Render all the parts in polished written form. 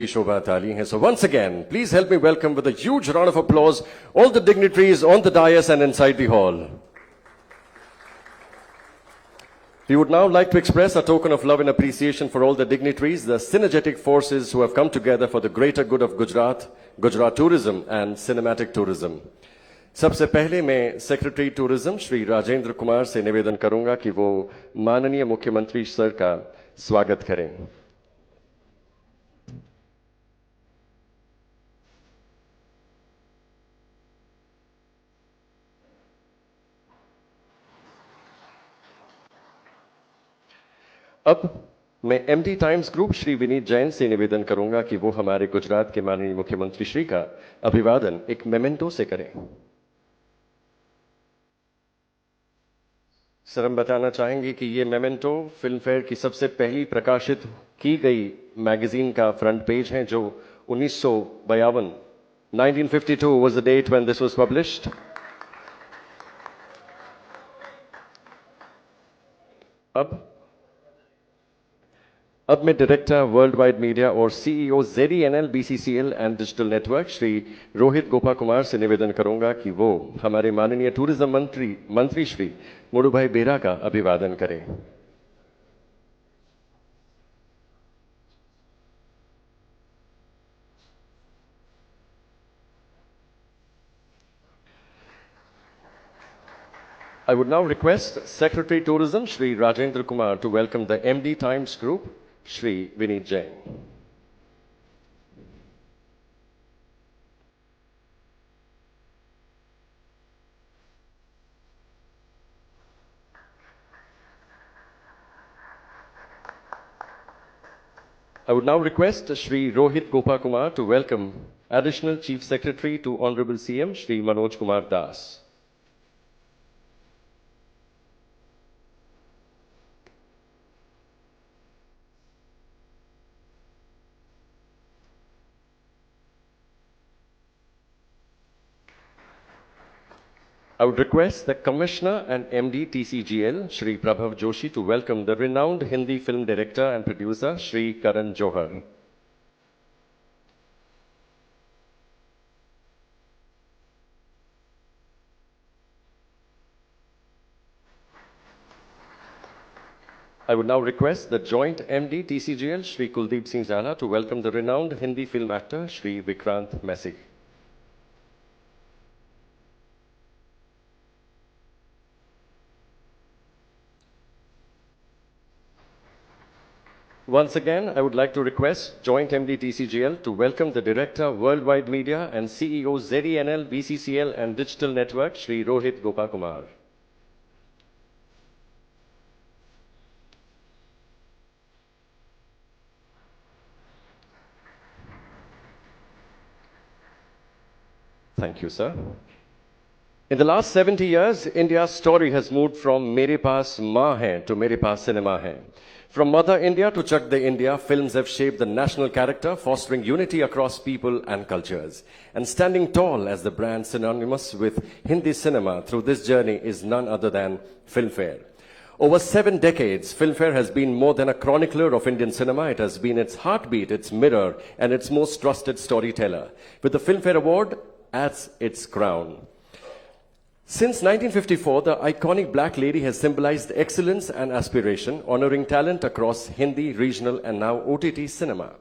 Shobha Tali hai. So once again, please help me welcome with a huge round of applause all the dignitaries on the dais and inside the hall. We would now like to express a token of love and appreciation for all the dignitaries, the synergetic forces who have come together for the greater good of Gujarat, Gujarat tourism and cinematic tourism. सबसे पहले मैं secretary tourism Shri Rajendra Kumar से निवेदन करूंगा कि वो माननीय मुख्यमंत्री सर का स्वागत करें. अब मैं MD times group Shri Vineet Jain से निवेदन करूंगा कि वो हमारे गुजरात के माननीय मुख्यमंत्री श्री का अभिवादन एक मेमेंटो से करें. सर, हम बताना चाहेंगे कि ये मेमेंटो फिल्म फेयर की सबसे पहली प्रकाशित की गई मैगजीन का फ्रंट पेज है, जो 1952 1952 was the date when this was published. अब मैं डायरेक्टर वर्ल्ड वाइड मीडिया और CEO ZENL BCCL and digital network Shri Rohit Gopa Kumar से निवेदन करूंगा कि वो हमारे माननीय टूरिज्म मंत्री श्री मुरुभाई बेरा का अभिवादन करें. I would now request Secretary Tourism Shri Rajendra Kumar to welcome the MD Times Group, Shri Vineet Jain. I would now request Shri Rohit Gopa Kumar to welcome Additional Chief Secretary to Honorable CM Shri Manoj Kumar Das. I would request the Commissioner and MD TCGL, Shri Prabhav Joshi, to welcome the renowned Hindi film director and producer, Shri Karan Johar. I would now request the joint MD TCGL, Shri Kuldeep Singh Zala, to welcome the renowned Hindi film actor, Shri Vikrant Messi. Once again, I would like to request Joint MD TCGL to welcome the Director, Worldwide Media and CEO ZENL BCCL and Digital Network, Shri Rohit Gopa Kumar. Thank you, sir. In the last 70 years, India's story has moved from Mere Paas Maa Hai to Mere Paas Cinema Hai. From Mother India to Chak De India, films have shaped the national character, fostering unity across people and cultures. And standing tall as the brand synonymous with Hindi cinema through this journey is none other than Filmfare. Over 7 decades, Filmfare has been more than a chronicler of Indian cinema. It has been its heartbeat, its mirror, and its most trusted storyteller, with the Filmfare Award as its crown. Since 1954, the iconic Black Lady has symbolized excellence and aspiration, honoring talent across Hindi, regional, and now OTT cinema.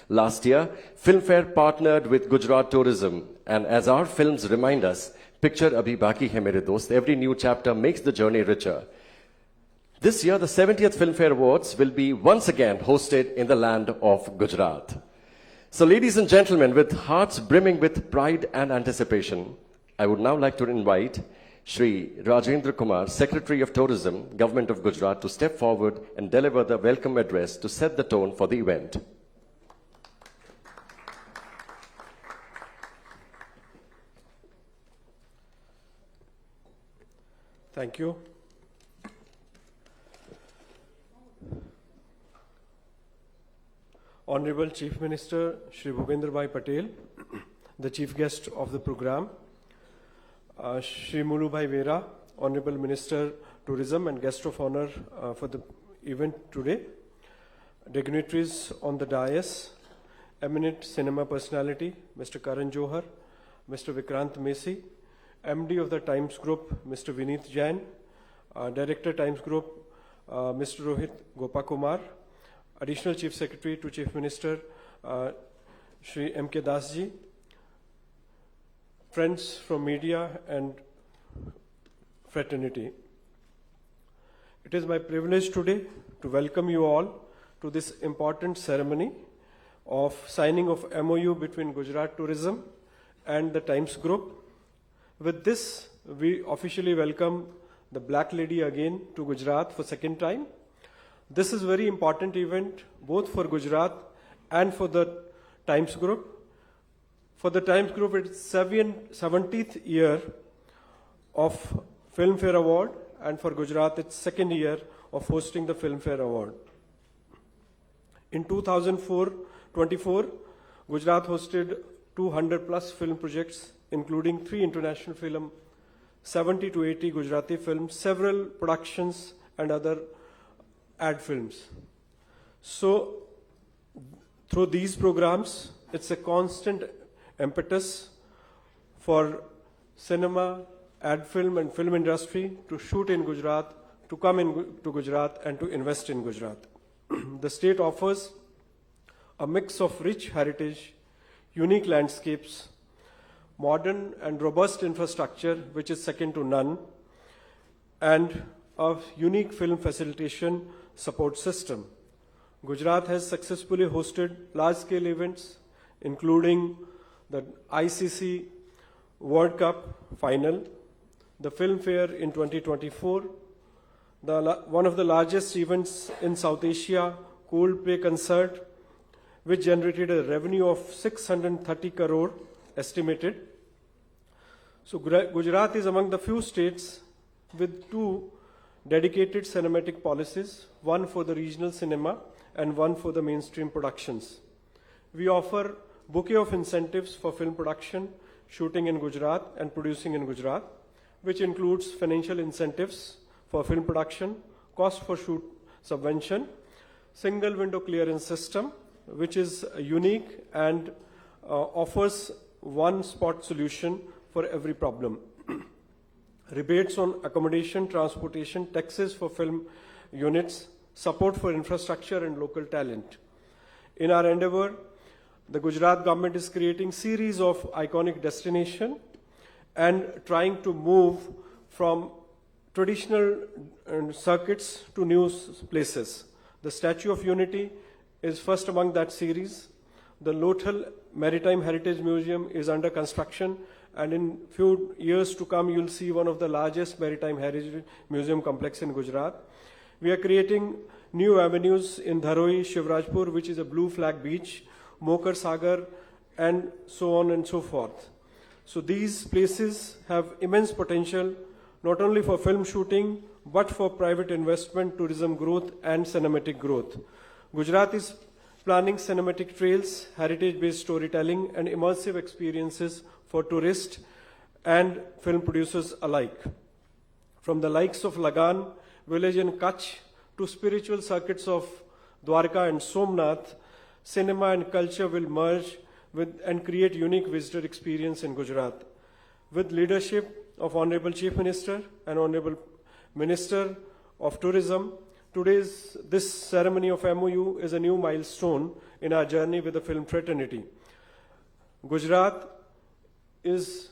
Last year, Filmfare partnered with Gujarat Tourism, and as our films remind us, picture abhi baki hai mere dost, every new chapter makes the journey richer. This year, the 70th Filmfare Awards will be once again hosted in the land of Gujarat. So, ladies and gentlemen, with hearts brimming with pride and anticipation, I would now like to invite Shri Rajendra Kumar, Secretary of Tourism, Government of Gujarat, to step forward and deliver the welcome address to set the tone for the event. Thank you. Honorable Chief Minister Shri Bhupendra Bhai Patel, the Chief Guest of the program, Shri Murubai Vera, Honorable Minister Tourism and Guest of Honor for the event today, dignitaries on the dais, eminent cinema personality, Mr. Karan Johar, Mr. Vikrant Messi, MD of the Times Group, Mr. Vineet Jain, Director Times Group, Mr. Rohit Gopakumar, Additional Chief Secretary to Chief Minister, Shri M.K. Das ji, friends from media and fraternity. It is my privilege today to welcome you all to this important ceremony of signing of MOU between Gujarat Tourism and the Times Group. With this, we officially welcome the Black Lady again to Gujarat for second time. This is a very important event both for Gujarat and for the Times Group. For the Times Group, it's 70th year of Filmfare Award, and for Gujarat, it's second year of hosting the Filmfare Award. In 2024, Gujarat hosted 200 plus film projects, including 3 international films, 70 to 80 Gujarati films, several productions and other ad films. So, through these programs, it's a constant impetus for cinema, ad film and film industry to shoot in Gujarat, to come to Gujarat and to invest in Gujarat. The state offers a mix of rich heritage, unique landscapes, modern and robust infrastructure which is second to none, and a unique film facilitation support system. Gujarat has successfully hosted large-scale events including the ICC World Cup final, the Film Fair in 2024, one of the largest events in South Asia, Coldplay concert, which generated a revenue of 630 crore estimated. So Gujarat is among the few states with 2 dedicated cinematic policies, one for the regional cinema and one for the mainstream productions. We offer bouquet of incentives for film production, shooting in Gujarat and producing in Gujarat, which includes financial incentives for film production, cost for shoot subvention, single window clearance system, which is unique and offers one spot solution for every problem. Rebates on accommodation, transportation, taxes for film units, support for infrastructure and local talent. In our endeavor, the Gujarat government is creating series of iconic destinations and trying to move from traditional circuits to new places. The Statue of Unity is first among that series. The Lothal Maritime Heritage Museum is under construction, and in few years to come, you'll see one of the largest maritime heritage museum complex in Gujarat. We are creating new avenues in Dharoi, Shivrajpur, which is a blue flag beach, Mokar Sagar, and so on and so forth. So these places have immense potential, not only for film shooting, but for private investment, tourism growth, and cinematic growth. Gujarat is planning cinematic trails, heritage-based storytelling, and immersive experiences for tourists and film producers alike. From the likes of Lagan, village in Kutch, to spiritual circuits of Dwarka and Somnath, cinema and culture will merge and create unique visitor experience in Gujarat. With leadership of Honorable Chief Minister and Honorable Minister of Tourism, this ceremony of MOU is a new milestone in our journey with the film fraternity. Gujarat is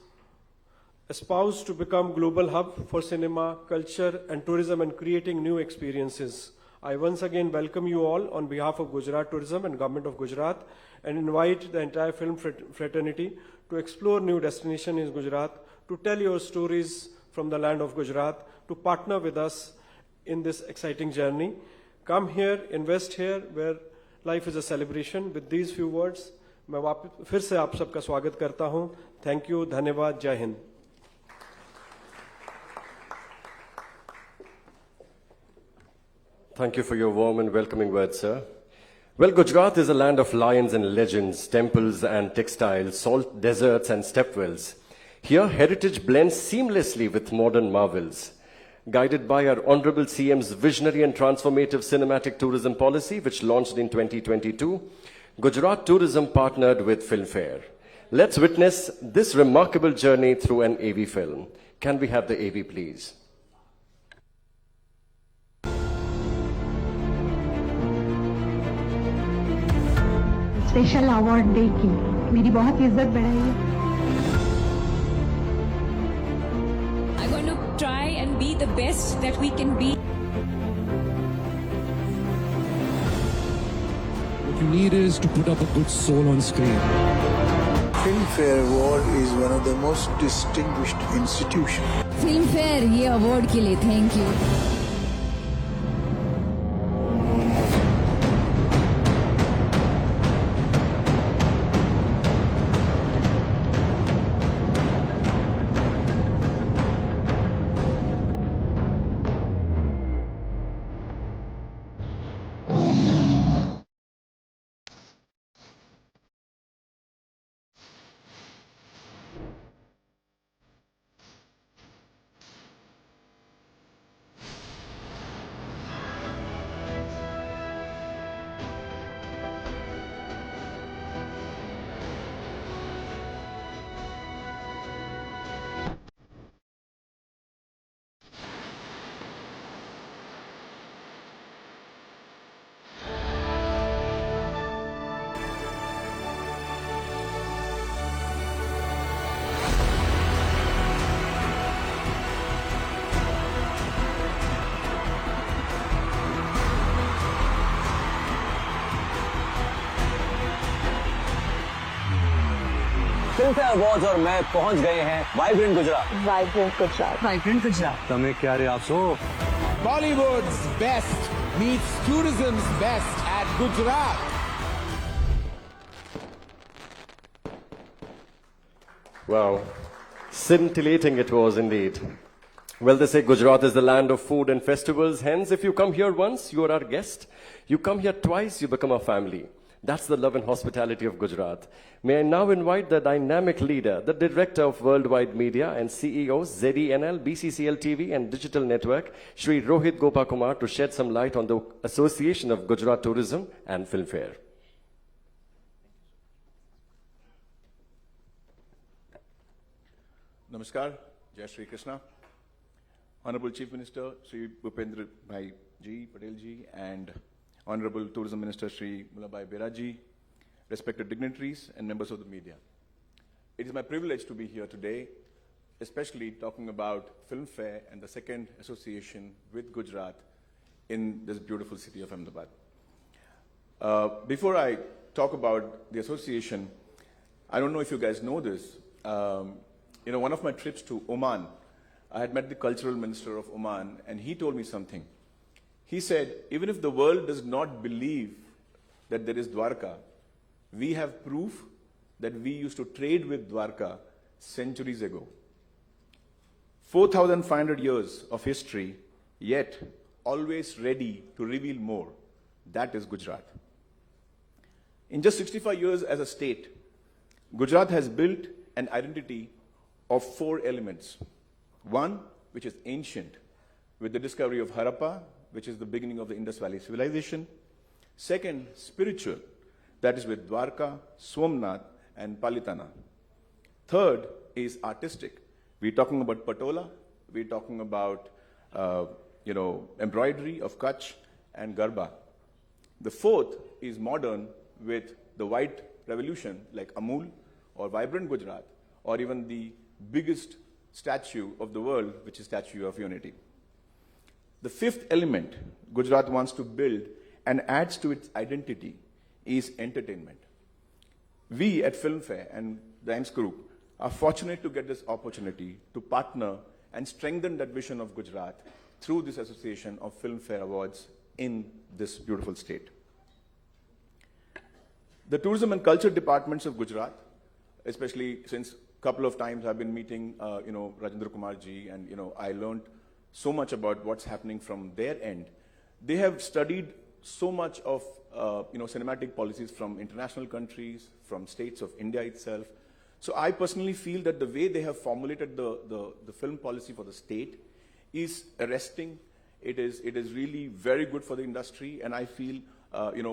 espoused to become global hub for cinema, culture and tourism and creating new experiences. I once again welcome you all on behalf of Gujarat Tourism and Government of Gujarat and invite the entire film fraternity to explore new destinations in Gujarat, to tell your stories from the land of Gujarat, to partner with us in this exciting journey. Come here, invest here, where life is a celebration. With these few words, मैं फिर से आप सबका स्वागत करता हूं. Thank you, धन्यवाद, जय Hind. Thank you for your warm and welcoming words, sir. Well, Gujarat is a land of lions and legends, temples and textiles, salt deserts and stepwells. Here, heritage blends seamlessly with modern marvels. Guided by our Honorable CM's visionary and transformative cinematic tourism policy, which launched in 2022, Gujarat Tourism partnered with Filmfare. Let's witness this remarkable journey through an AV film. Can we have the AV, please? Special award दे के मेरी बहुत इज्जत बढ़ाई है। I'm going to try and be the best that we can be. What you need is to put up a good soul on screen. Filmfare Award is one of the most distinguished institutions. Filmfare ये award के लिए thank you. Filmfare awards और मैं पहुंच गए हैं vibrant Gujarat. Vibrant Gujarat, vibrant Gujarat. तमें क्या रे आप सो Bollywood's best meets tourism's best at Gujarat. Wow, scintillating it was indeed. Well, they say Gujarat is the land of food and festivals. Hence, if you come here once, you are our guest. You come here twice, you become our family. That's the love and hospitality of Gujarat. May I now invite the dynamic leader, the director of Worldwide Media and CEO, ZENL, BCCL TV and Digital Network, Shri Rohit Gopakumar, to shed some light on the association of Gujarat Tourism and Filmfare. Namaskar, Jai Shri Krishna. Honorable Chief Minister Shri Bhupendra Bhai Ji, Patel Ji, and Honorable Tourism Minister Shri Mulabhai Bera Ji, respected dignitaries and members of the media. It is my privilege to be here today, especially talking about Filmfare and the second association with Gujarat in this beautiful city of Ahmedabad. Before I talk about the association, I don't know if you guys know this. One of my trips to Oman, I had met the cultural minister of Oman, and he told me something. He said, even if the world does not believe that there is Dwarka, we have proof that we used to trade with Dwarka centuries ago. 4,500 years of history, yet always ready to reveal more. That is Gujarat. In just 65 years as a state, Gujarat has built an identity of 4 elements. One, which is ancient, with the discovery of Harappa, which is the beginning of the Indus Valley civilization. Second, spiritual, that is with Dwarka, Somnath, and Palitana. Third is artistic. We're talking about Patola, we're talking about embroidery of Kutch and Garba. The fourth is modern, with the white revolution like Amul or Vibrant Gujarat, or even the biggest statue of the world, which is Statue of Unity. The fifth element Gujarat wants to build and adds to its identity is entertainment. We at Filmfare and the IMS Group are fortunate to get this opportunity to partner and strengthen that vision of Gujarat through this association of Filmfare Awards in this beautiful state. The tourism and culture departments of Gujarat, especially since a couple of times I've been meeting, Rajendra Kumar ji, and I learned so much about what's happening from their end. They have studied so much of cinematic policies from international countries, from states of India itself. So I personally feel that the way they have formulated the film policy for the state is arresting. It is really very good for the industry, and I feel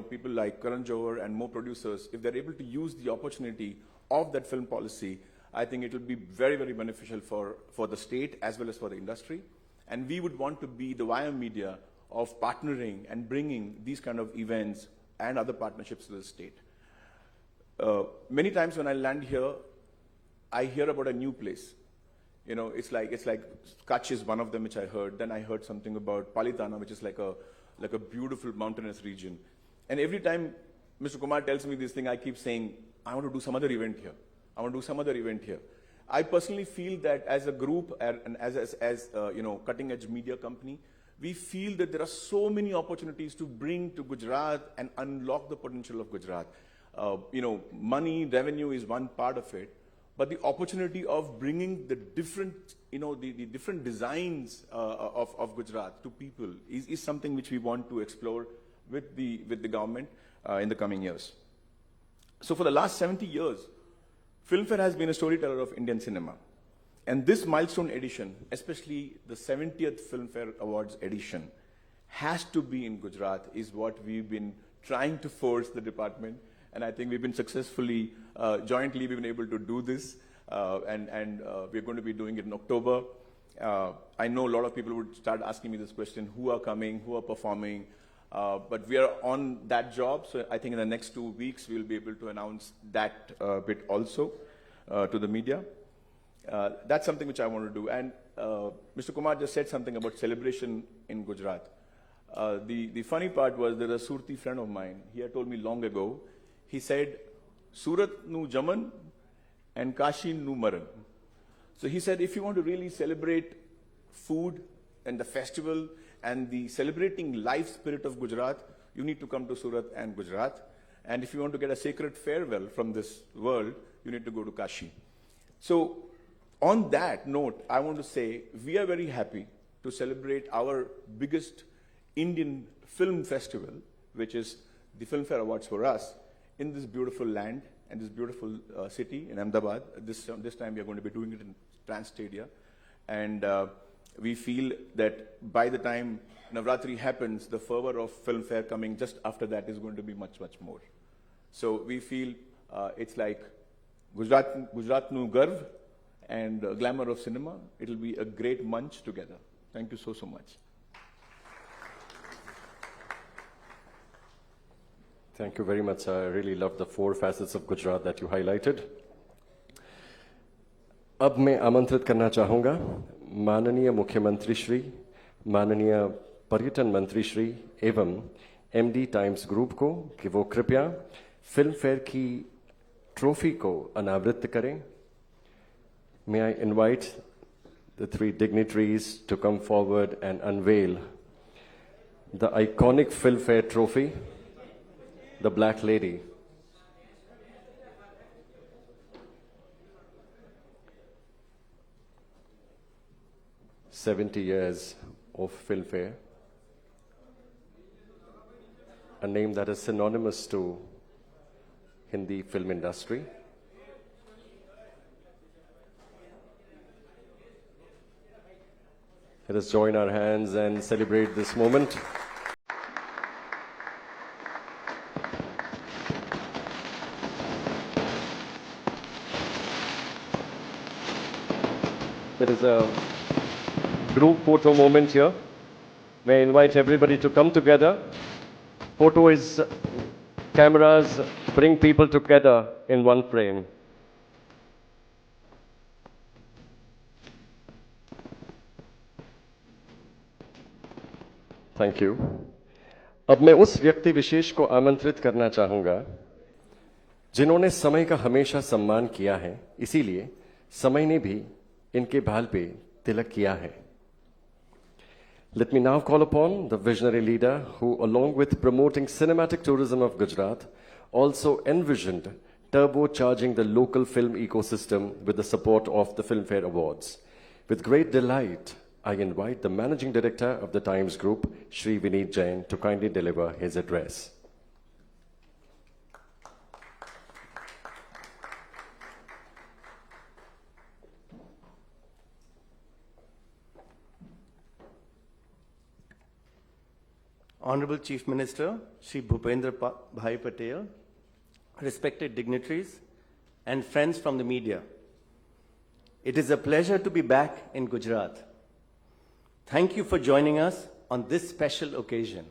people like Karan Johar and more producers, if they're able to use the opportunity of that film policy, I think it will be very, very beneficial for the state as well as for the industry. And we would want to be the wire media of partnering and bringing these kind of events and other partnerships to the state. Many times when I land here, I hear about a new place. It's like Kutch is one of them, which I heard. Then I heard something about Palitana, which is like a beautiful mountainous region. And every time Mr. Kumar tells me this thing, I keep saying, I want to do some other event here. I want to do some other event here. I personally feel that as a group and as cutting edge media company, we feel that there are so many opportunities to bring to Gujarat and unlock the potential of Gujarat. Money, revenue is one part of it, but the opportunity of bringing the different, the different designs of Gujarat to people is something which we want to explore with the government in the coming years. So for the last 70 years, Filmfare has been a storyteller of Indian cinema. And this milestone edition, especially the 70th Filmfare Awards edition, has to be in Gujarat, is what we've been trying to force the department. And I think we've been successfully, jointly, we've been able to do this. And we're going to be doing it in October. I know a lot of people would start asking me this question, who are coming, who are performing? But we are on that job. So I think in the next 2 weeks, we'll be able to announce that bit also to the media. That's something which I want to do. And Mr. Kumar just said something about celebration in Gujarat. The funny part was there was a Surti friend of mine. He had told me long ago. He said, Surat nu Jaman and Kashi nu Maran. So he said, if you want to really celebrate food and the festival and the celebrating life spirit of Gujarat, you need to come to Surat and Gujarat. And if you want to get a sacred farewell from this world, you need to go to Kashi. So on that note, I want to say we are very happy to celebrate our biggest Indian film festival, which is the Filmfare Awards for us, in this beautiful land and this beautiful city in Ahmedabad. This time we are going to be doing it in Trans Stadia. And we feel that by the time Navratri happens, the fervor of Filmfare coming just after that is going to be much, much more. So we feel it's like Gujarat nu Garv and glamour of cinema. It'll be a great munch together. Thank you so much. Thank you very much. I really love the 4 facets of Gujarat that you highlighted. अब मैं आमंत्रित करना चाहूँगा माननीय मुख्यमंत्री श्री, माननीय पर्यटन मंत्री श्री एवं एमडी टाइम्स ग्रुप को कि वो कृपया फिल्म फेयर की ट्रॉफी को अनावृत करें. May I invite the 3 dignitaries to come forward and unveil the iconic Filmfare trophy, the Black Lady. "70 years of Filmfare," a name that is synonymous to Hindi film industry. Let us join our hands and celebrate this moment. There is a group photo moment here. May I invite everybody to come together. Photo is cameras bring people together in one frame. Thank you. अब मैं उस व्यक्ति विशेष को आमंत्रित करना चाहूंगा जिन्होंने समय का हमेशा सम्मान किया है, इसीलिए समय ने भी इनके भाल पे तिलक किया है. Let me now call upon the visionary leader who, along with promoting cinematic tourism of Gujarat, also envisioned turbocharging the local film ecosystem with the support of the Filmfare Awards. With great delight, I invite the Managing Director of the Times Group, Shri Vineet Jain, to kindly deliver his address. Honorable Chief Minister, Shri Bhupendra Bhai Patel, respected dignitaries, and friends from the media. It is a pleasure to be back in Gujarat. Thank you for joining us on this special occasion.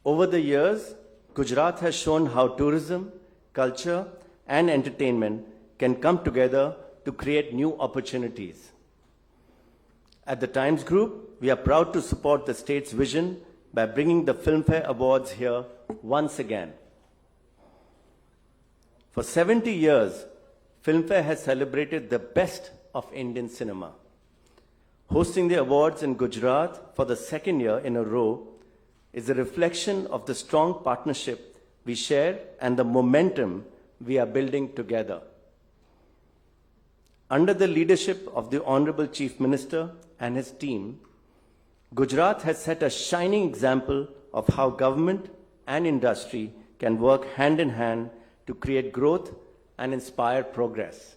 Over the years, Gujarat has shown how tourism, culture, and entertainment can come together to create new opportunities. At the Times Group, we are proud to support the state's vision by bringing the Filmfare Awards here once again. For 70 years, Filmfare has celebrated the best of Indian cinema. Hosting the awards in Gujarat for the second year in a row is a reflection of the strong partnership we share and the momentum we are building together. Under the leadership of the Honorable Chief Minister and his team, Gujarat has set a shining example of how government and industry can work hand in hand to create growth and inspire progress.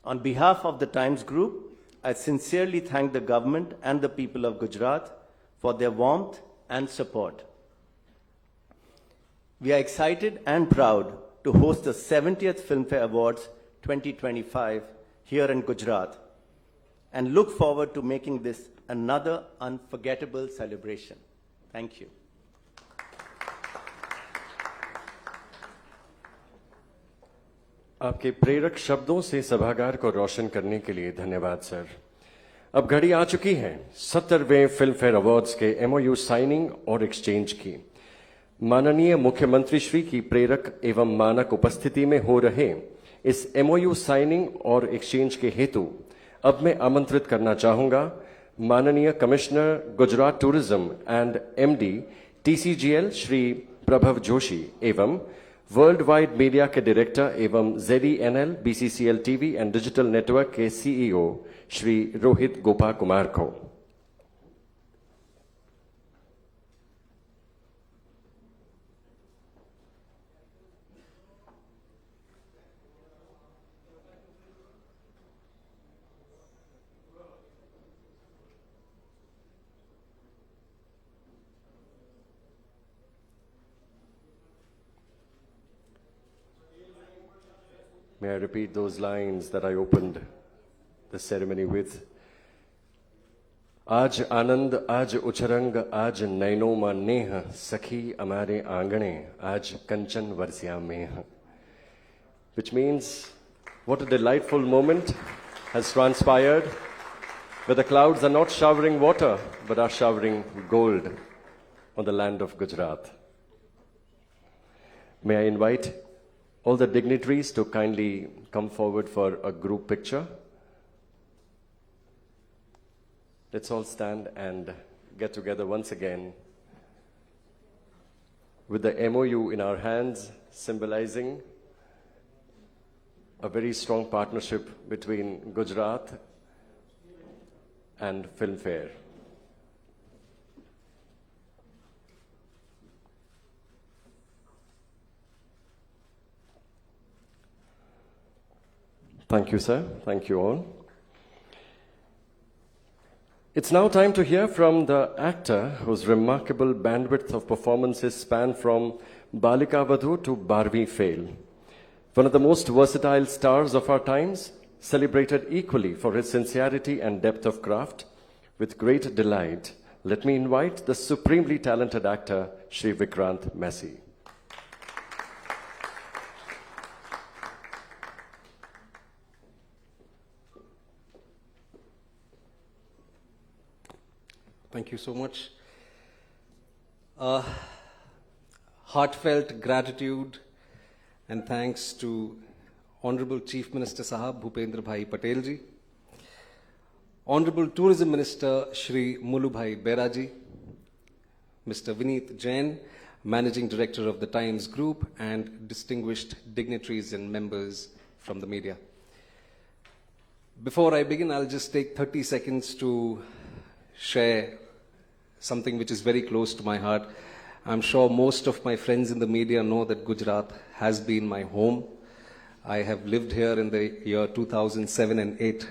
On behalf of the Times Group, I sincerely thank the government and the people of Gujarat for their warmth and support. We are excited and proud to host the 70th Filmfare Awards 2025 here in Gujarat and look forward to making this another unforgettable celebration. Thank you. आपके प्रेरक शब्दों से सभागार को रोशन करने के लिए धन्यवाद सर। अब घड़ी आ चुकी है 70वें फिल्म फेयर अवार्ड्स के एमओयू साइनिंग और एक्सचेंज की। माननीय मुख्यमंत्री श्री की प्रेरक एवं मानक उपस्थिति में हो रहे इस एमओयू साइनिंग और एक्सचेंज के हेतु अब मैं आमंत्रित करना चाहूंगा माननीय commissioner Gujarat tourism and MD TCGL Shri Prabhav Joshi एवं वर्ल्ड वाइड मीडिया के डायरेक्टर एवं ZENL BCCL TV and digital network के CEO श्री रोहित गोपा कुमार को। May I repeat those lines that I opened the ceremony with? आज आनंद, आज उचरंग, आज नैनो मा नेह, सखी अमारे आंगणे, आज कंचन वर्षिया मेह. Which means, what a delightful moment has transpired, where the clouds are not showering water, but are showering gold on the land of Gujarat. May I invite all the dignitaries to kindly come forward for a group picture. Let's all stand and get together once again with the MOU in our hands, symbolizing a very strong partnership between Gujarat and Filmfare. Thank you, sir. Thank you all. It's now time to hear from the actor whose remarkable bandwidth of performances span from Balika Vadhu to Barvi Fail. One of the most versatile stars of our times, celebrated equally for his sincerity and depth of craft. With great delight, let me invite the supremely talented actor, Shri Vikrant Massey. Thank you so much. Heartfelt gratitude and thanks to Honorable Chief Minister Sahab Bhupendra Bhai Patel ji, Honorable Tourism Minister Shri Mulu Bhai Bera ji, Mr. Vineet Jain, Managing Director of the Times Group, and distinguished dignitaries and members from the media. Before I begin, I'll just take 30 seconds to share something which is very close to my heart. I'm sure most of my friends in the media know that Gujarat has been my home. I have lived here in the year 2007 and 8.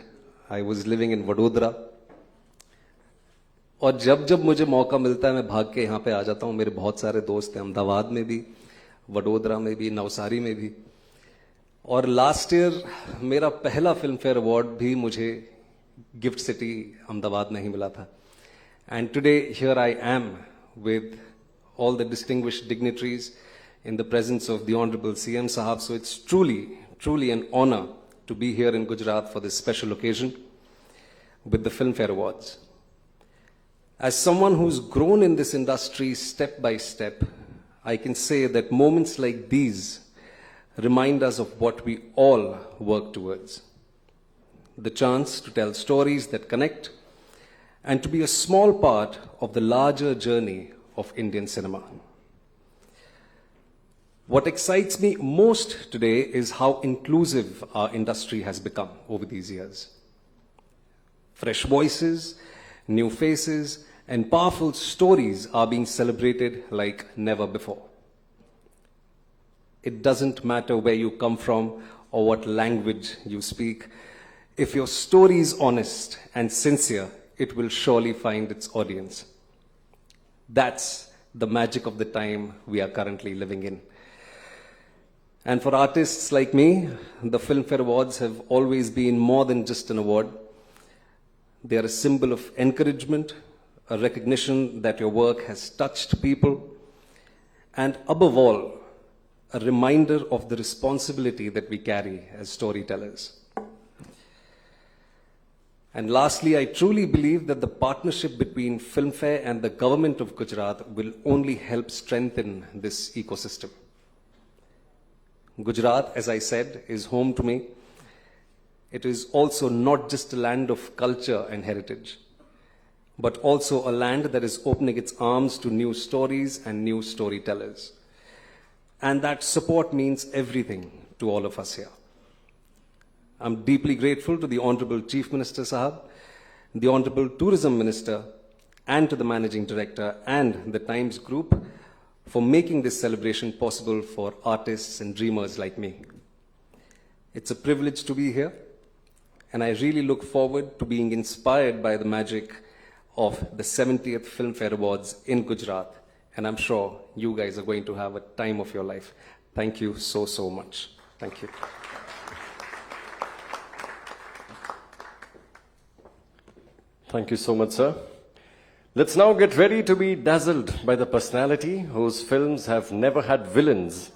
I was living in Vadodara. और जब जब मुझे मौका मिलता है मैं भाग के यहाँ पे आ जाता हूँ. मेरे बहुत सारे दोस्त हैं अहमदाबाद में भी, वडोदरा में भी, नवसारी में भी. और लास्ट ईयर मेरा पहला फिल्म फेयर अवार्ड भी मुझे गिफ्ट सिटी अहमदाबाद में ही मिला था. And today here I am with all the distinguished dignitaries in the presence of the Honorable CM Sahab. So it's truly an honor to be here in Gujarat for this special occasion with the Filmfare Awards. As someone who's grown in this industry step by step, I can say that moments like these remind us of what we all work towards. The chance to tell stories that connect and to be a small part of the larger journey of Indian cinema. What excites me most today is how inclusive our industry has become over these years. Fresh voices, new faces, and powerful stories are being celebrated like never before. It doesn't matter where you come from or what language you speak. If your story is honest and sincere, it will surely find its audience. That's the magic of the time we are currently living in. And for artists like me, the Filmfare Awards have always been more than just an award. They are a symbol of encouragement, a recognition that your work has touched people, and above all, a reminder of the responsibility that we carry as storytellers. And lastly, I truly believe that the partnership between Filmfare and the government of Gujarat will only help strengthen this ecosystem. Gujarat, as I said, is home to me. It is also not just a land of culture and heritage, but also a land that is opening its arms to new stories and new storytellers. And that support means everything to all of us here. I'm deeply grateful to the Honorable Chief Minister Sahab, the Honorable Tourism Minister, and to the Managing Director and the Times Group for making this celebration possible for artists and dreamers like me. It's a privilege to be here, and I really look forward to being inspired by the magic of the 70th Filmfare Awards in Gujarat, and I'm sure you guys are going to have a time of your life. Thank you so much. Thank you. Thank you so much, sir. Let's now get ready to be dazzled by the personality whose films have never had villains,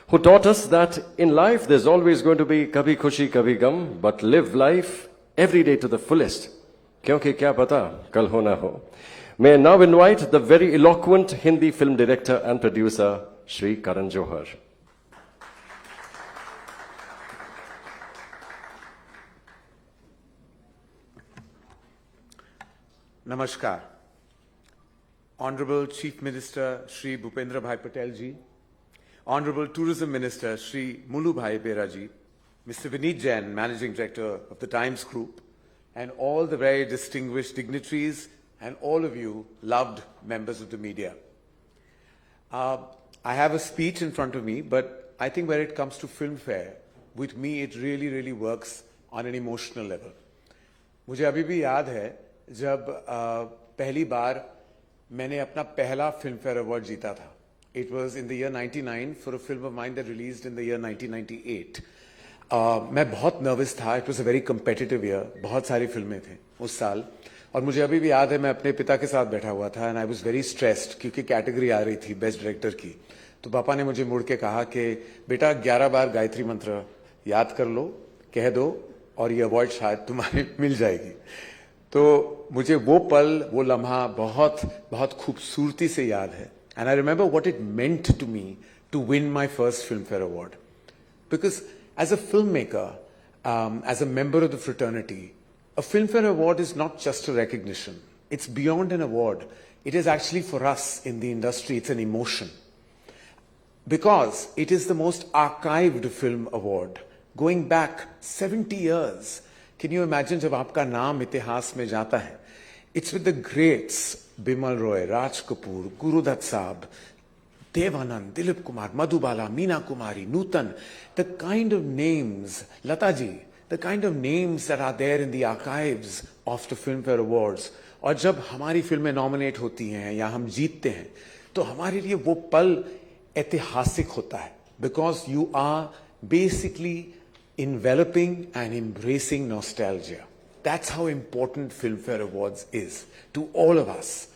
who taught us that in life there's always going to be kabhi khushi, kabhi gum, but live life every day to the fullest. Kyunki kya pata, kal ho na ho. May I now invite the very eloquent Hindi film director and producer, Shri Karan Johar. Namaskar. Honorable Chief Minister Shri Bhupendra Bhai Patel ji, Honorable Tourism Minister Shri Mulu Bhai Bera ji, Mr. Vineet Jain, Managing Director of the Times Group, and all the very distinguished dignitaries and all of you loved members of the media. I have a speech in front of me, but I think when it comes to Filmfare, with me it really works on an emotional level. मुझे अभी भी याद है जब पहली बार मैंने अपना पहला फिल्मफेयर अवार्ड जीता था. It was in the year 99 for a film of mine that released in the year 1998. मैं बहुत नर्वस था. It was a very competitive year. बहुत सारी फिल्में थे उस साल और मुझे अभी भी याद है मैं अपने पिता के साथ बैठा हुआ था and I was very stressed क्योंकि कैटेगरी आ रही थी बेस्ट डायरेक्टर की. तो पापा ने मुझे मुड़ के कहा कि बेटा 11 बार गायत्री मंत्र याद कर लो, कह दो और ये अवार्ड शायद तुम्हारी मिल जाएगी. तो मुझे वो पल, वो लम्हा बहुत खूबसूरती से याद है. And I remember what it meant to me to win my first Filmfare Award. Because as a filmmaker, as a member of the fraternity, a Filmfare Award is not just a recognition. It's beyond an award. It is actually for us in the industry, it's an emotion. Because it is the most archived film award, going back 70 years. Can you imagine जब आपका नाम इतिहास में जाता है? It's with the greats, Bimal Roy, Raj Kapoor, Guru Dutt Saab, Dev Anand, Dilip Kumar, Madhubala, Meena Kumari, Nutan, the kind of names, Lata ji, the kind of names that are there in the archives of the Filmfare Awards और जब हमारी फिल्में nominate होती हैं या हम जीतते हैं तो हमारे लिए वो पल ऐतिहासिक होता है, because you are basically enveloping and embracing nostalgia. That's how important Filmfare Awards is to all of us.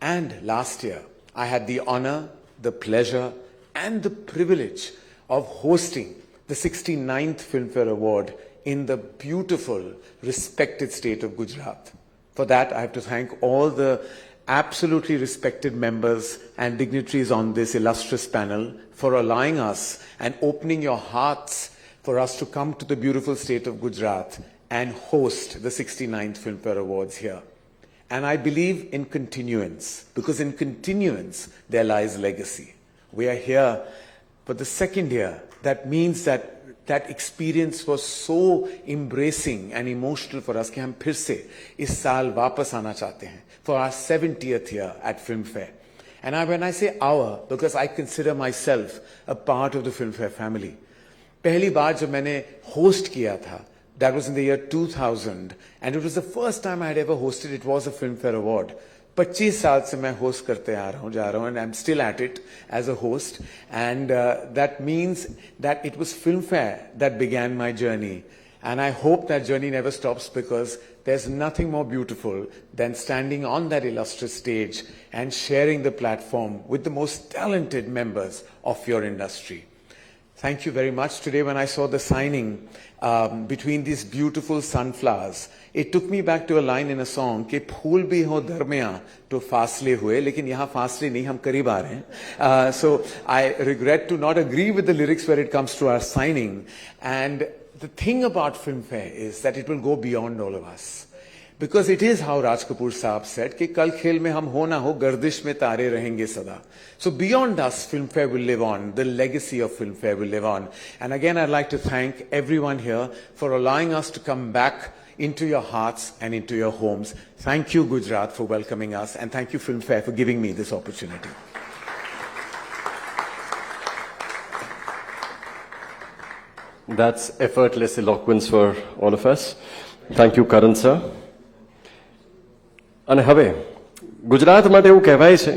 And last year, I had the honor, the pleasure, and the privilege of hosting the 69th Filmfare Award in the beautiful, respected state of Gujarat. For that, I have to thank all the absolutely respected members and dignitaries on this illustrious panel for allowing us and opening your hearts for us to come to the beautiful state of Gujarat and host the 69th Filmfare Awards here. And I believe in continuance, because in continuance there lies legacy. We are here for the second year. That means that that experience was so embracing and emotional for us कि हम फिर से इस साल वापस आना चाहते हैं for our 70th year at Filmfare. And when I say our, because I consider myself a part of the Filmfare family. पहली बार जब मैंने host किया था, that was in the year 2000, and it was the first time I had ever hosted. It was a Filmfare Award. 25 साल से मैं host करते आ रहा हूँ, जा रहा हूँ, and I'm still at it as a host. And that means that it was Filmfare that began my journey. And I hope that journey never stops, because there's nothing more beautiful than standing on that illustrious stage and sharing the platform with the most talented members of your industry. Thank you very much. Today when I saw the signing between these beautiful sunflowers, it took me back to a line in a song कि फूल भी हो दरमियाँ तो फासले हुए, लेकिन यहाँ फासले नहीं, हम करीब आ रहे हैं. So I regret to not agree with the lyrics where it comes to our signing. And the thing about Filmfare is that it will go beyond all of us. Because it is how Raj Kapoor Saab said कि कल खेल में हम हो ना हो गर्दिश में तारे रहेंगे सदा. So beyond us, Filmfare will live on. The legacy of Filmfare will live on. And again, I'd like to thank everyone here for allowing us to come back into your hearts and into your homes. Thank you, Gujarat, for welcoming us. And thank you, Filmfare, for giving me this opportunity. That's effortless eloquence for all of us. Thank you, Karan sir. અને હવે ગુજરાત માટે એવું કહેવાય છે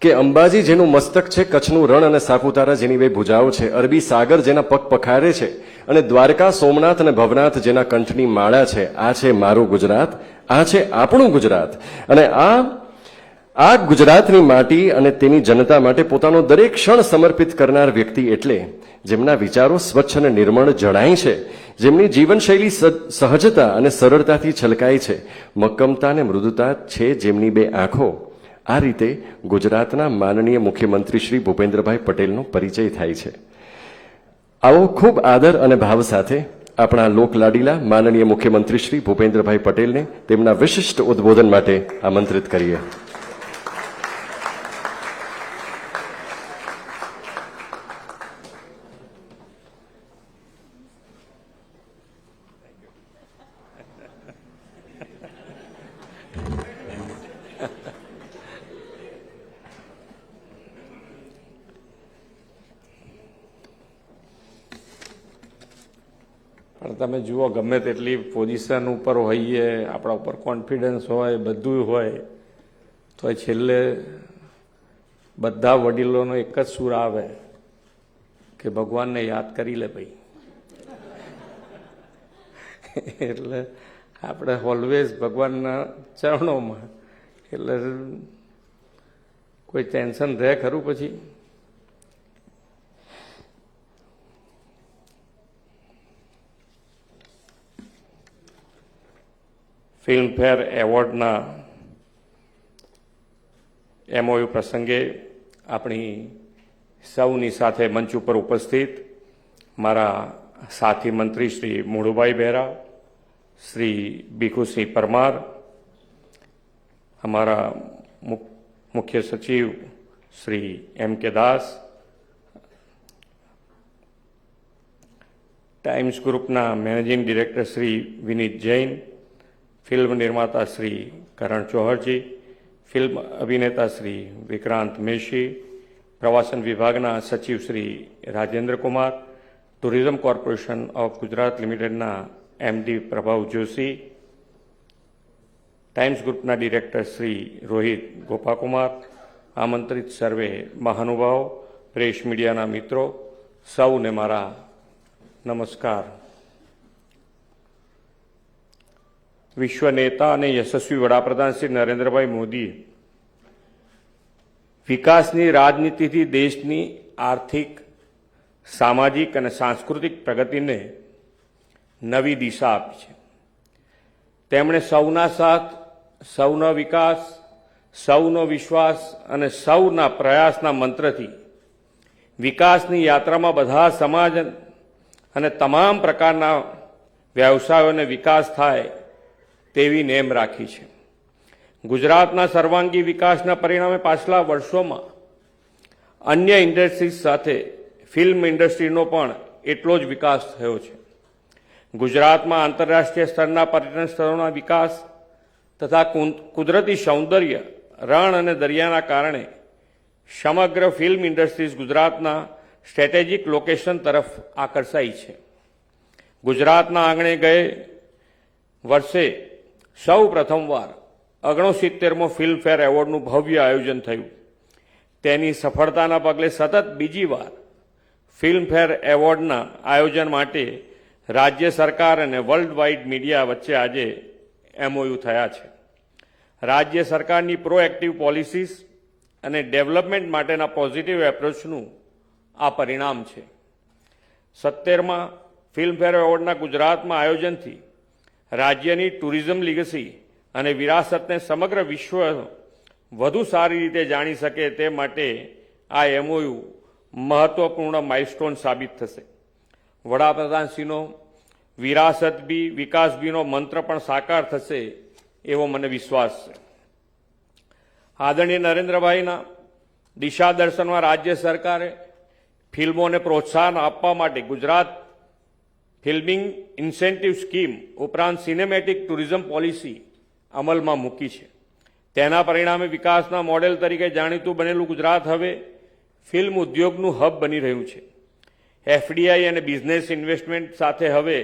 કે અંબાજી જેનું મસ્તક છે, કચ્છનું રણ અને સાપુતારા જેની બે ભુજાઓ છે, અરબી સાગર જેના પગ પખારે છે અને દ્વારકા, સોમનાથ અને ભવનાથ જેના કંઠની માળા છે. આ છે મારું ગુજરાત, આ છે આપણું ગુજરાત. અને આ ગુજરાતની માટી અને તેની જનતા માટે પોતાનો દરેક ક્ષણ સમર્પિત કરનાર વ્યક્તિ એટલે જેમના વિચારો સ્વચ્છ અને નિર્મળ જણાય છે, જેમની જીવનશૈલી સહજતા અને સરળતાથી છલકાય છે, મક્કમતા અને મૃદુતા છે જેમની બે આંખો. આ રીતે ગુજરાતના માનનીય મુખ્યમંત્રી શ્રી ભૂપેન્દ્રભાઈ પટેલનો પરિચય થાય છે. આવો ખૂબ આદર અને ભાવ સાથે આપણા લોકલાડીલા માનનીય મુખ્યમંત્રી શ્રી ભૂપેન્દ્રભાઈ પટેલને તેમના વિશિષ્ટ ઉદ્બોધન માટે આમંત્રિત કરીએ. પણ તમે જુઓ, ગમે તેટલી પોઝિશન ઉપર હોઈએ, આપણા ઉપર કોન્ફિડન્સ હોય, બધું હોય, તો છેલ્લે બધા વડીલોનો એક જ સૂર આવે કે ભગવાનને યાદ કરી લે ભાઈ. એટલે આપણે ઓલવેઝ ભગવાનના ચરણોમાં, એટલે કોઈ ટેન્શન રહે ખરું પછી? ફિલ્મફેર એવોર્ડના MOU પ્રસંગે આપણી સૌની સાથે મંચ ઉપર ઉપસ્થિત મારા સાથી મંત્રી શ્રી મુળુભાઈ બેરા, શ્રી ભીખુસિંહ પરમાર, અમારા મુખ્ય સચિવ શ્રી MK દાસ, ટાઈમ્સ ગ્રુપના મેનેજિંગ ડિરેક્ટર શ્રી વિનીત જૈન, फिल्म निर्माता श्री करण चौहर जी, फिल्म अभिनेता श्री विक्रांत मेशी, प्रवासन विभागना सचिव Shri Rajendra Kumar, tourism corporation of Gujarat लिमिटेडना MD प्रभाव जोशी, ટાઈમ્સ ગ્રુપના ડિરેક્ટર શ્રી રોહિત ગોપાકુમાર, આમંત્રિત સર્વે મહાનુભાવો, પ્રેસ મીડિયાના મિત્રો, સૌને મારા નમસ્કાર. વિશ્વ નેતા અને યશસ્વી વડાપ્રધાન શ્રી નરેન્દ્રભાઈ મોદીએ વિકાસની રાજનીતિથી દેશની આર્થિક, સામાજિક અને સાંસ્કૃતિક પ્રગતિને નવી દિશા આપી છે. તેમણે સૌના સાથ, સૌનો વિકાસ, સૌનો વિશ્વાસ અને સૌના પ્રયાસના મંત્રથી વિકાસની યાત્રામાં બધા સમાજ અને તમામ પ્રકારના વ્યવસાયોને વિકાસ થાય તેવી નેમ રાખી છે. ગુજરાતના સર્વાંગી વિકાસના પરિણામે પાછલા વર્ષોમાં અન્ય ઇન્ડસ્ટ્રીઝ સાથે ફિલ્મ ઇન્ડસ્ટ્રીનો પણ એટલો જ વિકાસ થયો છે. ગુજરાતમાં આંતરરાષ્ટ્રીય સ્તરના પર્યટન સ્થળોના વિકાસ તથા કુદરતી સૌંદર્ય, રણ અને દરિયાના કારણે સમગ્ર ફિલ્મ ઇન્ડસ્ટ્રીઝ ગુજરાતના સ્ટ્રેટેજિક લોકેશન તરફ આકર્ષાઈ છે. ગુજરાતના આંગણે ગયે વર્ષે સૌ પ્રથમવાર 69મો ફિલ્મફેર એવોર્ડનું ભવ્ય આયોજન થયું. તેની સફળતાના પગલે સતત બીજી વાર ફિલ્મફેર એવોર્ડના આયોજન માટે રાજ્ય સરકાર અને વર્લ્ડ વાઇડ મીડિયા વચ્ચે આજે MOU થયા છે. રાજ્ય સરકારની પ્રોએક્ટિવ પોલિસીસ અને ડેવલપમેન્ટ માટેના પોઝિટિવ એપ્રોચનું આ પરિણામ છે. 70મા ફિલ્મફેર એવોર્ડના ગુજરાતમાં આયોજનથી રાજ્યની ટુરિઝમ લીગસી અને વિરાસતને સમગ્ર વિશ્વ વધુ સારી રીતે જાણી શકે તે માટે આ MOU મહત્વપૂર્ણ માઇલસ્ટોન સાબિત થશે. વડાપ્રધાનશ્રીનો વિરાસત બી વિકાસ બીનો મંત્ર પણ સાકાર થશે એવો મને વિશ્વાસ છે. આદરણીય નરેન્દ્રભાઈના દિશા દર્શનમાં રાજ્ય સરકારે ફિલ્મોને પ્રોત્સાહન આપવા માટે ગુજરાત ફિલ્મિંગ ઇન્સેન્ટિવ સ્કીમ ઉપરાંત સિનેમેટિક ટુરિઝમ પોલિસી અમલમાં મૂકી છે. તેના પરિણામે વિકાસના મોડેલ તરીકે જાણીતું બનેલું ગુજરાત હવે ફિલ્મ ઉદ્યોગનું હબ બની રહ્યું છે. FDI અને બિઝનેસ ઇન્વેસ્ટમેન્ટ સાથે હવે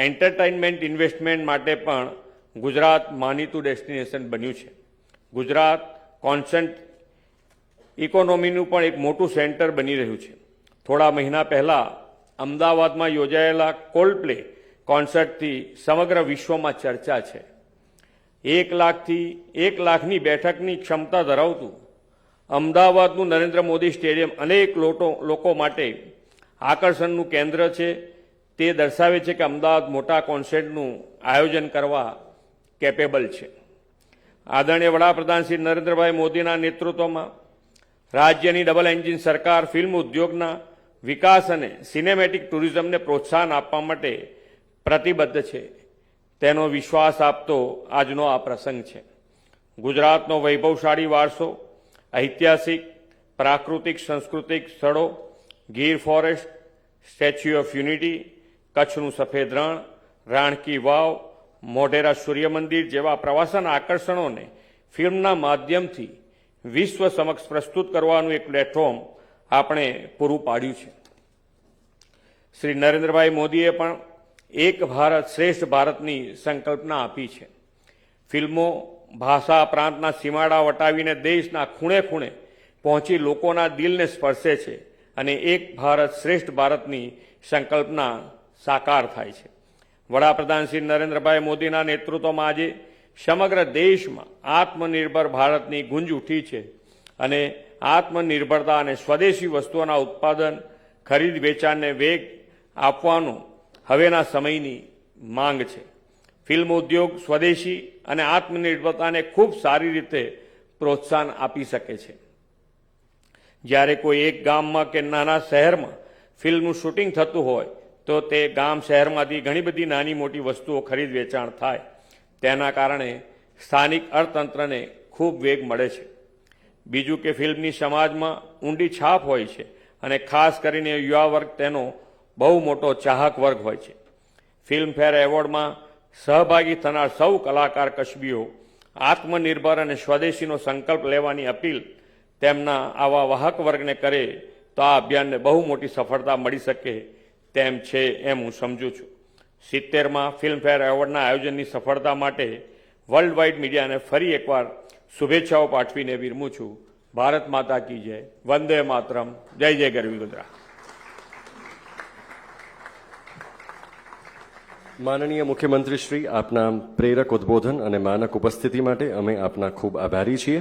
એન્ટરટેઇનમેન્ટ ઇન્વેસ્ટમેન્ટ માટે પણ ગુજરાત માનીતું ડેસ્ટિનેશન બન્યું છે. ગુજરાત કોન્સન્ટ ઇકોનોમીનું પણ એક મોટું સેન્ટર બની રહ્યું છે. થોડા મહિના પહેલા અમદાવાદમાં યોજાયેલા કોલ્ડપ્લે કોન્સર્ટથી સમગ્ર વિશ્વમાં ચર્ચા છે. 1 લાખની બેઠકની ક્ષમતા ધરાવતું અમદાવાદનું નરેન્દ્ર મોદી સ્ટેડિયમ અનેક લોકો માટે આકર્ષણનું કેન્દ્ર છે. તે દર્શાવે છે કે અમદાવાદ મોટા કોન્સર્ટનું આયોજન કરવા કેપેબલ છે. આદરણીય વડાપ્રધાન શ્રી નરેન્દ્રભાઈ મોદીના નેતૃત્વમાં રાજ્યની ડબલ એન્જિન સરકાર ફિલ્મ ઉદ્યોગના વિકાસ અને સિનેમેટિક ટુરિઝમને પ્રોત્સાહન આપવા માટે પ્રતિબદ્ધ છે. તેનો વિશ્વાસ આપતો આજનો આ પ્રસંગ છે. ગુજરાતનો વૈભવશાળી વારસો, ઐતિહાસિક, પ્રાકૃતિક, સાંસ્કૃતિક સ્થળો, Gir forest, statue of unity, કચ્છનું સફેદ રણ, રાણકી વાવ, મોઢેરા સૂર્ય મંદિર જેવા પ્રવાસન આકર્ષણોને ફિલ્મના માધ્યમથી વિશ્વ સમક્ષ પ્રસ્તુત કરવાનું એક પ્લેટફોર્મ આપણે પૂરું પાડ્યું છે. શ્રી નરેન્દ્રભાઈ મોદીએ પણ એક ભારત શ્રેષ્ઠ ભારતની સંકલ્પના આપી છે. ફિલ્મો ભાષા પ્રાંતના સીમાડા વટાવીને દેશના ખૂણે ખૂણે પહોંચી લોકોના દિલને સ્પર્શે છે અને એક ભારત શ્રેષ્ઠ ભારતની સંકલ્પના સાકાર થાય છે. વડાપ્રધાન શ્રી નરેન્દ્રભાઈ મોદીના નેતૃત્વમાં આજે સમગ્ર દેશમાં આત્મનિર્ભર ભારતની ગુંજ ઉઠી છે અને આત્મનિર્ભરતા અને સ્વદેશી વસ્તુઓના ઉત્પાદન, ખરીદ વેચાણને વેગ આપવાનું હવેના સમયની માંગ છે. ફિલ્મ ઉદ્યોગ સ્વદેશી અને આત્મનિર્ભરતાને ખૂબ સારી રીતે પ્રોત્સાહન આપી શકે છે. જ્યારે કોઈ એક ગામમાં કે નાના શહેરમાં ફિલ્મનું શૂટિંગ થતું હોય તો તે ગામ શહેરમાંથી ઘણી બધી નાની મોટી વસ્તુઓ ખરીદ વેચાણ થાય. તેના કારણે સ્થાનિક અર્થતંત્રને ખૂબ વેગ મળે છે. બીજું કે ફિલ્મની સમાજમાં ઊંડી છાપ હોય છે અને ખાસ કરીને યુવા વર્ગ તેનો બહુ મોટો ચાહક વર્ગ હોય છે. ફિલ્મફેર એવોર્ડમાં સહભાગી થનાર સૌ કલાકાર કસબીઓ આત્મનિર્ભર અને સ્વદેશીનો સંકલ્પ લેવાની અપીલ તેમના આવા વાહક વર્ગને કરે તો આ અભિયાનને બહુ મોટી સફળતા મળી શકે તેમ છે એમ હું સમજું છું. 70મા ફિલ્મફેર એવોર્ડના આયોજનની સફળતા માટે વર્લ્ડ વાઇડ મીડિયાને ફરી એકવાર શુભેચ્છાઓ પાઠવીને વિરમું છું. ભારત માતા કી જય. વંદે માતરમ. જય જય ગરવી ગુજરાત. માનનીય મુખ્યમંત્રી શ્રી, આપના પ્રેરક ઉદ્બોધન અને માનક ઉપસ્થિતિ માટે અમે આપના ખૂબ આભારી છીએ.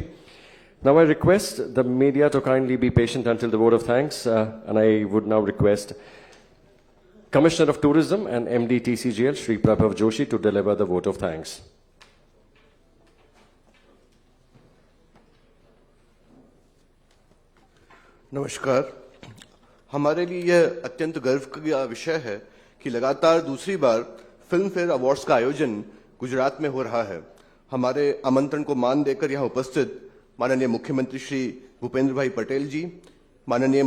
Now I request the media to kindly be patient until the vote of thanks, and I would now request Commissioner of Tourism and MD TCGL Shri Prabhav Joshi to deliver the vote of thanks. नमस्कार. हमारे लिए यह अत्यंत गर्व का विषय है कि लगातार दूसरी बार फिल्म फेयर अवार्ड्स का आयोजन गुजरात में हो रहा है. हमारे आमंत्रण को मान देकर यहां उपस्थित माननीय मुख्यमंत्री श्री भूपेंद्र भाई पटेल जी, माननीय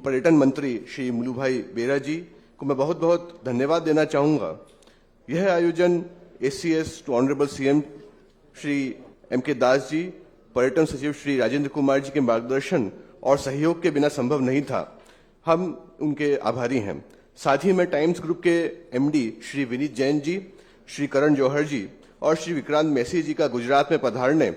पर्यटन मंत्री श्री मुलू भाई बेरा जी को मैं बहुत बहुत धन्यवाद देना चाहूंगा. यह आयोजन ACS to honourable CM Shri MK Das ji, पर्यटन सचिव श्री राजेंद्र कुमार जी के मार्गदर्शन और सहयोग के बिना संभव नहीं था. हम उनके आभारी हैं. साथ ही मैं टाइम्स ग्रुप के MD श्री विनीत जैन जी, श्री करण जौहर जी और श्री विक्रांत मैसी जी का गुजरात में पधारने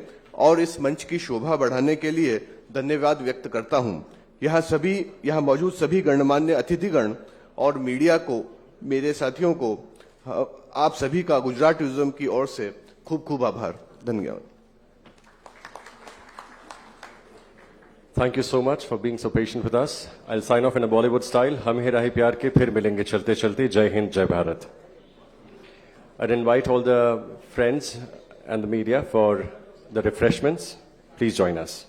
और इस मंच की शोभा बढ़ाने के लिए धन्यवाद व्यक्त करता हूं. यहाँ मौजूद सभी गणमान्य अतिथिगण और मीडिया को, मेरे साथियों को, आप सभी का गुजरात टूरिज्म की ओर से खूब खूब आभार. धन्यवाद. Thank you so much for being so patient with us. I'll sign off in a Bollywood style. हम ही राही प्यार के, फिर मिलेंगे चलते चलते. जय हिंद, जय Bharat. I'd invite all the friends and the media for the refreshments. Please join us.